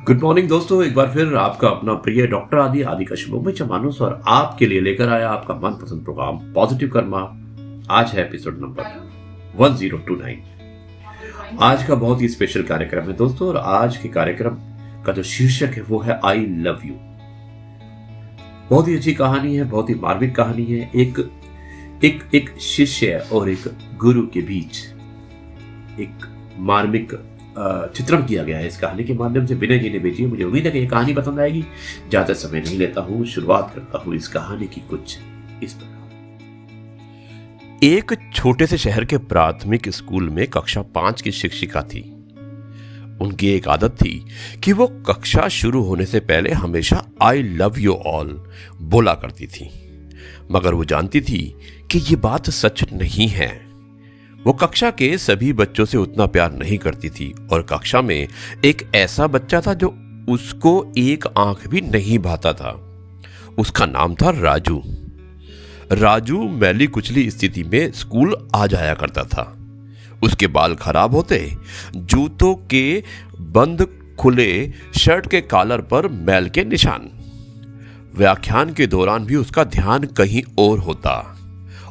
Good morning दोस्तों, एक बार फिर आपका अपना प्रिय डॉक्टर आदि आदि का शुभम मानुस और आपके लिए लेकर आया आपका मनपसंद प्रोग्राम पॉजिटिव कर्मा। आज है एपिसोड नंबर 1029। आज का बहुत ही स्पेशल कार्यक्रम है दोस्तों, और आज के कार्यक्रम का जो शीर्षक है वो है आई लव यू। बहुत ही अच्छी कहानी है, बहुत ही मार्मिक कहानी है। एक शिष्य और एक गुरु के बीच एक मार्मिक चित्रण किया गया है इस कहानी के माध्यम से। विनय जी ने भेजी है। मुझे उम्मीद है कि ये कहानी पसंद आएगी। ज्यादा समय नहीं लेता हूं, शुरुआत करता हूं इस कहानी की कुछ इस प्रकार। एक छोटे से शहर के प्राथमिक स्कूल में कक्षा 5 की शिक्षिका थी। उनकी एक आदत थी कि वो कक्षा शुरू होने से पहले हमेशा आई लव यू ऑल बोला करती थी, मगर वो जानती थी कि ये बात सच नहीं है। वो कक्षा के सभी बच्चों से उतना प्यार नहीं करती थी, और कक्षा में एक ऐसा बच्चा था जो उसको एक आंख भी नहीं भाता था। उसका नाम था राजू। राजू मैली कुचली स्थिति में स्कूल आ जाया करता था। उसके बाल खराब होते, जूतों के बंद खुले, शर्ट के कॉलर पर मैल के निशान। व्याख्यान के दौरान भी उसका ध्यान कहीं और होता,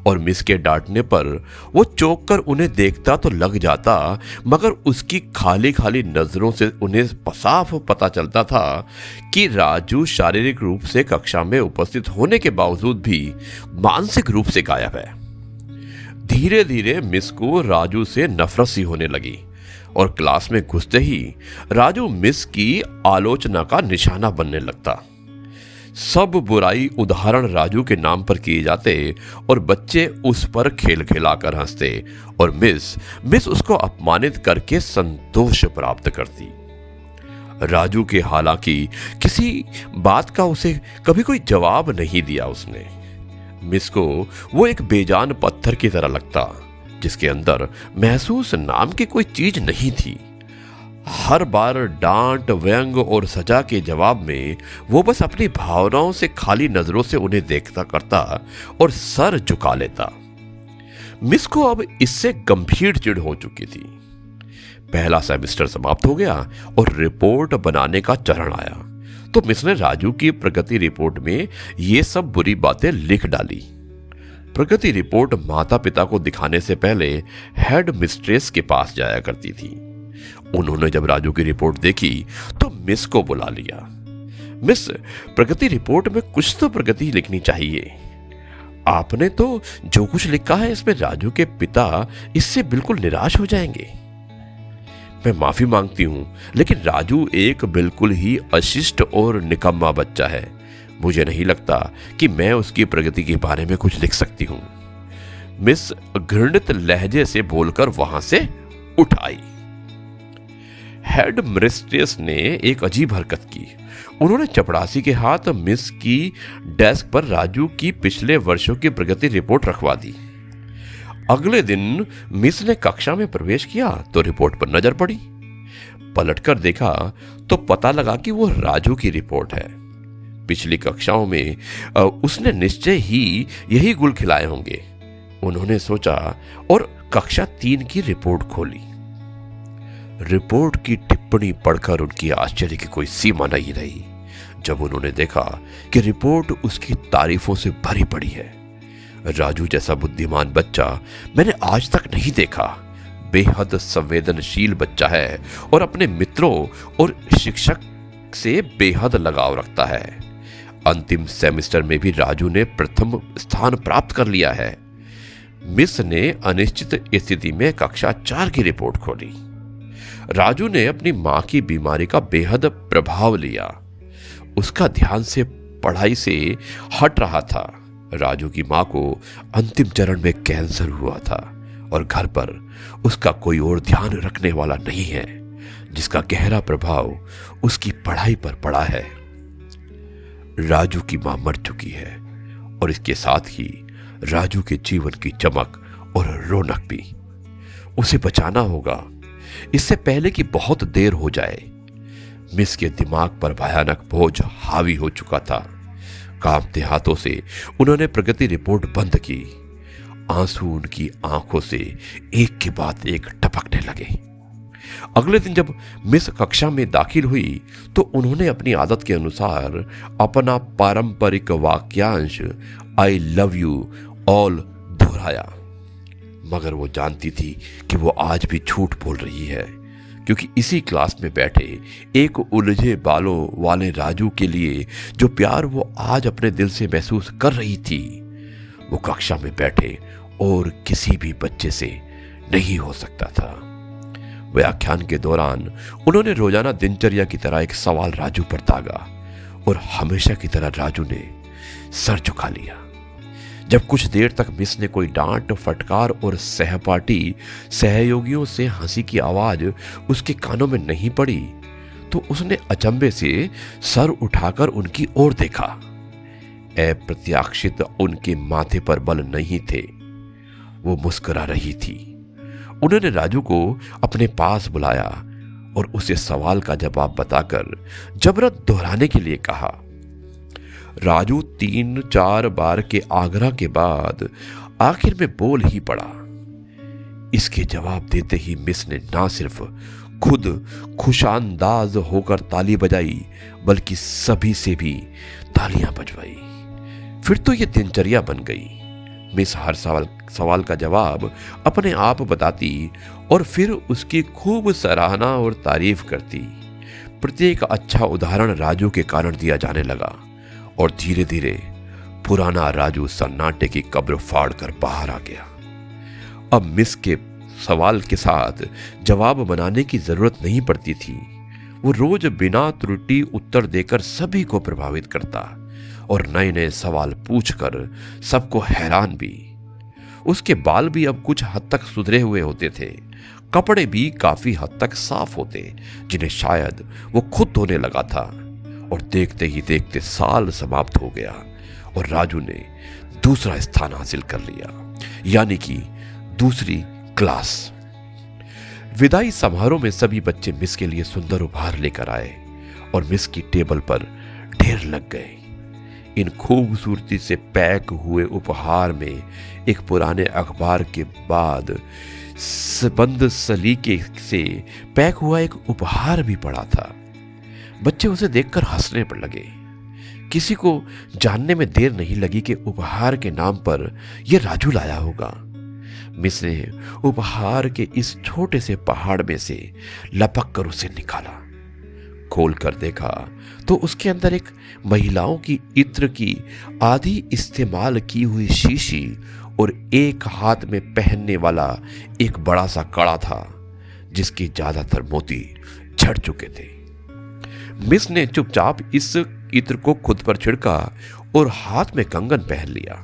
और मिस के डांटने पर वो चौंक कर उन्हें देखता तो लग जाता, मगर उसकी खाली खाली नजरों से उन्हें साफ पता चलता था कि राजू शारीरिक रूप से कक्षा में उपस्थित होने के बावजूद भी मानसिक रूप से गायब है। धीरे धीरे मिस को राजू से नफरत सी होने लगी, और क्लास में घुसते ही राजू मिस की आलोचना का निशाना बनने लगता। सब बुराई उदाहरण राजू के नाम पर किए जाते, और बच्चे उस पर खेल खिलाकर हंसते, और मिस उसको अपमानित करके संतोष प्राप्त करती। राजू के हालांकि किसी बात का उसे कभी कोई जवाब नहीं दिया उसने। मिस को वो एक बेजान पत्थर की तरह लगता, जिसके अंदर महसूस नाम की कोई चीज नहीं थी। हर बार डांट, व्यंग और सजा के जवाब में वो बस अपनी भावनाओं से खाली नजरों से उन्हें देखता करता और सर झुका लेता। मिस को अब इससे गंभीर चिढ़ हो चुकी थी। पहला सेमेस्टर समाप्त हो गया और रिपोर्ट बनाने का चरण आया, तो मिस ने राजू की प्रगति रिपोर्ट में ये सब बुरी बातें लिख डाली। प्रगति रिपोर्ट माता पिता को दिखाने से पहले हेड मिस्ट्रेस के पास जाया करती थी। उन्होंने जब राजू की रिपोर्ट देखी तो मिस को बुला लिया। मिस, प्रगति रिपोर्ट में कुछ तो प्रगति लिखनी चाहिए। आपने तो जो कुछ लिखा है इसमें राजू के पिता इससे बिल्कुल निराश हो जाएंगे। मैं माफी मांगती हूं, लेकिन राजू एक बिल्कुल ही अशिष्ट और निकम्मा बच्चा है। मुझे नहीं लगता कि मैं उसकी प्रगति के बारे में कुछ लिख सकती हूं। मिस घृणित लहजे से बोलकर वहां से उठ आई। हेड मिस्ट्रेस ने एक अजीब हरकत की। उन्होंने चपड़ासी के हाथ मिस की डेस्क पर राजू की पिछले वर्षों की प्रगति रिपोर्ट रखवा दी। अगले दिन मिस ने कक्षा में प्रवेश किया तो रिपोर्ट पर नजर पड़ी। पलटकर देखा तो पता लगा कि वो राजू की रिपोर्ट है। पिछली कक्षाओं में उसने निश्चय ही यही गुल खिलाए होंगे, उन्होंने सोचा, और कक्षा 3 की रिपोर्ट खोली। रिपोर्ट की टिप्पणी पढ़कर उनकी आश्चर्य की कोई सीमा नहीं रही जब उन्होंने देखा कि रिपोर्ट उसकी तारीफों से भरी पड़ी है। राजू जैसा बुद्धिमान बच्चा मैंने आज तक नहीं देखा। बेहद संवेदनशील बच्चा है और अपने मित्रों और शिक्षक से बेहद लगाव रखता है। अंतिम सेमेस्टर में भी राजू ने प्रथम स्थान प्राप्त कर लिया है। मिस ने अनिश्चित स्थिति में कक्षा 4 की रिपोर्ट खोली। राजू ने अपनी मां की बीमारी का बेहद प्रभाव लिया। उसका ध्यान से पढ़ाई से हट रहा था। राजू की मां को अंतिम चरण में कैंसर हुआ था, और घर पर उसका कोई और ध्यान रखने वाला नहीं है, जिसका गहरा प्रभाव उसकी पढ़ाई पर पड़ा है। राजू की मां मर चुकी है, और इसके साथ ही राजू के जीवन की चमक और रौनक भी। उसे बचाना होगा, इससे पहले कि बहुत देर हो जाए। मिस के दिमाग पर भयानक बोझ हावी हो चुका था। कांपते हाथों से उन्होंने प्रगति रिपोर्ट बंद की। आंसू उनकी आंखों से एक के बाद एक टपकने लगे। अगले दिन जब मिस कक्षा में दाखिल हुई तो उन्होंने अपनी आदत के अनुसार अपना पारंपरिक वाक्यांश आई लव यू ऑल दोहराया। मगर वो जानती थी कि वो आज भी झूठ बोल रही है, क्योंकि इसी क्लास में बैठे एक उलझे बालों वाले राजू के लिए जो प्यार वो आज अपने दिल से महसूस कर रही थी, वो कक्षा में बैठे और किसी भी बच्चे से नहीं हो सकता था। व्याख्यान के दौरान उन्होंने रोजाना दिनचर्या की तरह एक सवाल राजू पर दागा और हमेशा की तरह राजू ने सर झुका लिया। जब कुछ देर तक मिस ने कोई डांट फटकार और सहपाठी सहयोगियों से हंसी की आवाज उसके कानों में नहीं पड़ी तो उसने अचंभे से सर उठाकर उनकी ओर देखा। अप्रत्याशित उनके माथे पर बल नहीं थे, वो मुस्कुरा रही थी। उन्होंने राजू को अपने पास बुलाया और उसे सवाल का जवाब बताकर जबरन दोहराने के लिए कहा। राजू 3-4 बार के आग्रह के बाद आखिर में बोल ही पड़ा। इसके जवाब देते ही मिस ने ना सिर्फ खुद खुशांदाज होकर ताली बजाई बल्कि सभी से भी तालियां बजवाई। फिर तो ये दिनचर्या बन गई। मिस हर सवाल का जवाब अपने आप बताती और फिर उसकी खूब सराहना और तारीफ करती। प्रत्येक अच्छा उदाहरण राजू के कारण दिया जाने लगा और धीरे धीरे पुराना राजू सन्नाटे की कब्र फाड़ कर बाहर आ गया। अब मिस के सवाल के साथ जवाब बनाने की जरूरत नहीं पड़ती थी। वो रोज बिना त्रुटि उत्तर देकर सभी को प्रभावित करता और नए नए सवाल पूछकर सबको हैरान भी। उसके बाल भी अब कुछ हद तक सुधरे हुए होते थे, कपड़े भी काफी हद तक साफ होते, जिन्हें शायद वो खुद धोने लगा था। और देखते ही देखते साल समाप्त हो गया और राजू ने दूसरा स्थान हासिल कर लिया, यानी कि दूसरी क्लास। विदाई समारोह में सभी बच्चे मिस के लिए सुंदर उपहार लेकर आए और मिस की टेबल पर ढेर लग गए। इन खूबसूरती से पैक हुए उपहार में एक पुराने अखबार के बाद बंद सलीके से पैक हुआ एक उपहार भी पड़ा था। बच्चे उसे देखकर हंसने पर लगे। किसी को जानने में देर नहीं लगी कि उपहार के नाम पर यह राजू लाया होगा। मिस ने उपहार के इस छोटे से पहाड़ में से लपक कर उसे निकाला। खोल कर देखा तो उसके अंदर एक महिलाओं की इत्र की आधी इस्तेमाल की हुई शीशी और एक हाथ में पहनने वाला एक बड़ा सा कड़ा था, जिसके ज्यादातर मोती झड़ चुके थे। मिस ने चुपचाप इस इत्र को खुद पर छिड़का और हाथ में कंगन पहन लिया।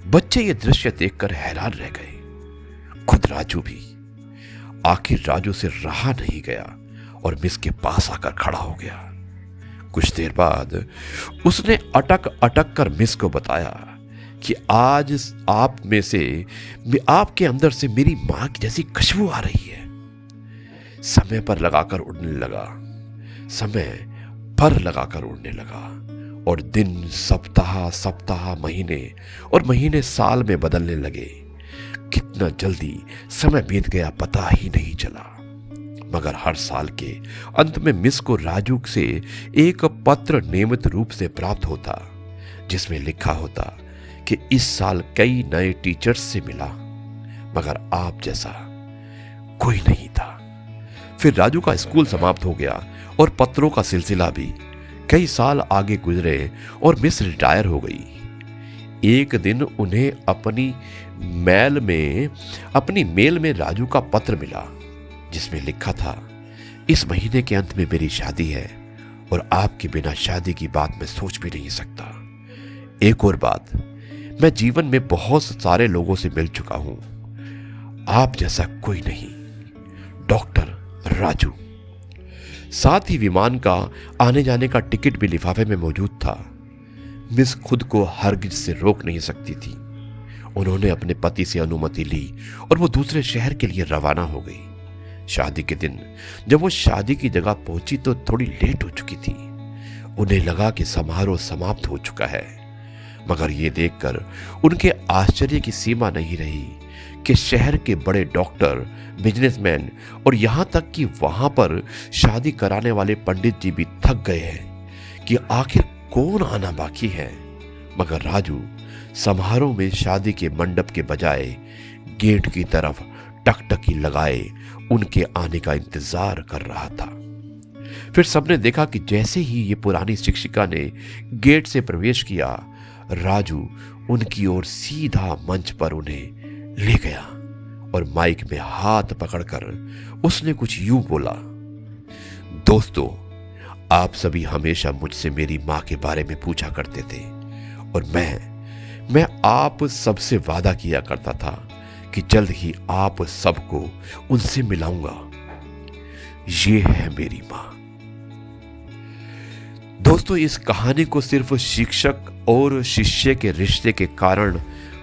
बच्चे ये दृश्य देखकर हैरान रह गए, खुद राजू भी। आखिर राजू से रहा नहीं गया और मिस के पास आकर खड़ा हो गया। कुछ देर बाद उसने अटक अटक कर मिस को बताया कि आज आप में से आपके अंदर से मेरी मां की जैसी खुशबू आ रही है। समय पर लगाकर उड़ने लगा, समय पर लगाकर उड़ने लगा और दिन सप्ताह सप्ताह महीने और महीने साल में बदलने लगे। कितना जल्दी समय बीत गया पता ही नहीं चला। मगर हर साल के अंत में मिस को राजू से एक पत्र नियमित रूप से प्राप्त होता, जिसमें लिखा होता कि इस साल कई नए टीचर्स से मिला, मगर आप जैसा कोई नहीं था। फिर राजू का स्कूल समाप्त हो गया और पत्रों का सिलसिला भी। कई साल आगे गुजरे और मिस रिटायर हो गई। एक दिन उन्हें अपनी मेल में राजू का पत्र मिला, जिसमें लिखा था, इस महीने के अंत में मेरी शादी है और आपके बिना शादी की बात मैं सोच भी नहीं सकता। एक और बात, मैं जीवन में बहुत सारे लोगों से मिल चुका हूं, आप जैसा कोई नहीं। डॉक्टर राजू। साथ ही विमान का आने जाने का टिकट भी लिफाफे में मौजूद था। मिस खुद को हरगिज से रोक नहीं सकती थी। उन्होंने अपने पति से अनुमति ली और वो दूसरे शहर के लिए रवाना हो गई। शादी के दिन जब वो शादी की जगह पहुंची तो थोड़ी लेट हो चुकी थी। उन्हें लगा कि समारोह समाप्त हो चुका है, मगर ये देखकर उनके आश्चर्य की सीमा नहीं रही कि शहर के बड़े डॉक्टर, बिजनेसमैन और यहाँ तक कि वहाँ पर शादी कराने वाले पंडित जी भी थक गए हैं कि आखिर कौन आना बाकी है। मगर राजू समारोह में शादी के मंडप के बजाय गेट की तरफ टकटकी लगाए उनके आने का इंतजार कर रहा था। फिर सबने देखा कि जैसे ही ये पुरानी शिक्षिका ने गेट से प्रवेश किया, राजू उनकी ओर सीधा मंच पर उन्हें ले गया और माइक में हाथ पकड़कर उसने कुछ यूं बोला, दोस्तों, आप सभी हमेशा मुझसे मेरी मां के बारे में पूछा करते थे और मैं आप सबसे वादा किया करता था कि जल्द ही आप सबको उनसे मिलाऊंगा। ये है मेरी मां। दोस्तों, इस कहानी को सिर्फ शिक्षक और शिष्य के रिश्ते के कारण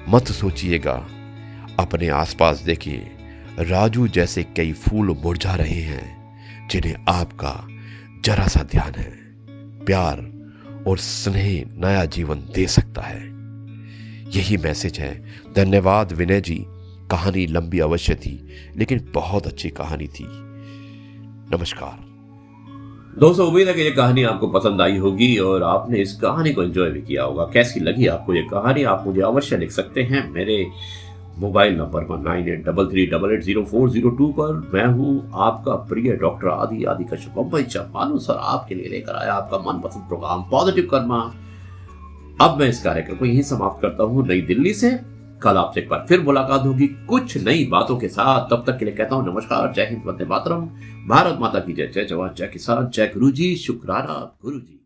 मत सोचिएगा। अपने आसपास देखिए, राजू जैसे कई फूल मुरझा रहे हैं जिन्हें आपका जरा सा ध्यान है, प्यार और स्नेह नया जीवन दे सकता है। यही मैसेज है। धन्यवाद विनय जी। कहानी लंबी अवश्य थी, लेकिन बहुत अच्छी कहानी थी। नमस्कार दोस्तों, उम्मीद है कि ये कहानी आपको पसंद आई होगी और आपने इस कहानी को एंजॉय भी किया होगा। कैसी लगी आपको ये कहानी, आप मुझे अवश्य लिख सकते हैं मेरे मोबाइल नंबर पर 9833880402 पर। मैं हूँ आपका प्रिय डॉक्टर आदि कश्यप मुंबई चंपारण सर, आपके लिए लेकर आया आपका मनपसंद प्रोग्राम पॉजिटिव कर्मा। अब मैं इस कार्यक्रम को यहीं समाप्त करता हूँ नई दिल्ली से। कल आपसे एक बार फिर मुलाकात होगी कुछ नई बातों के साथ। तब तक के लिए कहता हूँ नमस्कार, जय हिंद, वंदे मातरम, भारत माता की जय, जय जवान, जय किसान, जय गुरु जी, शुक्राना गुरु जी।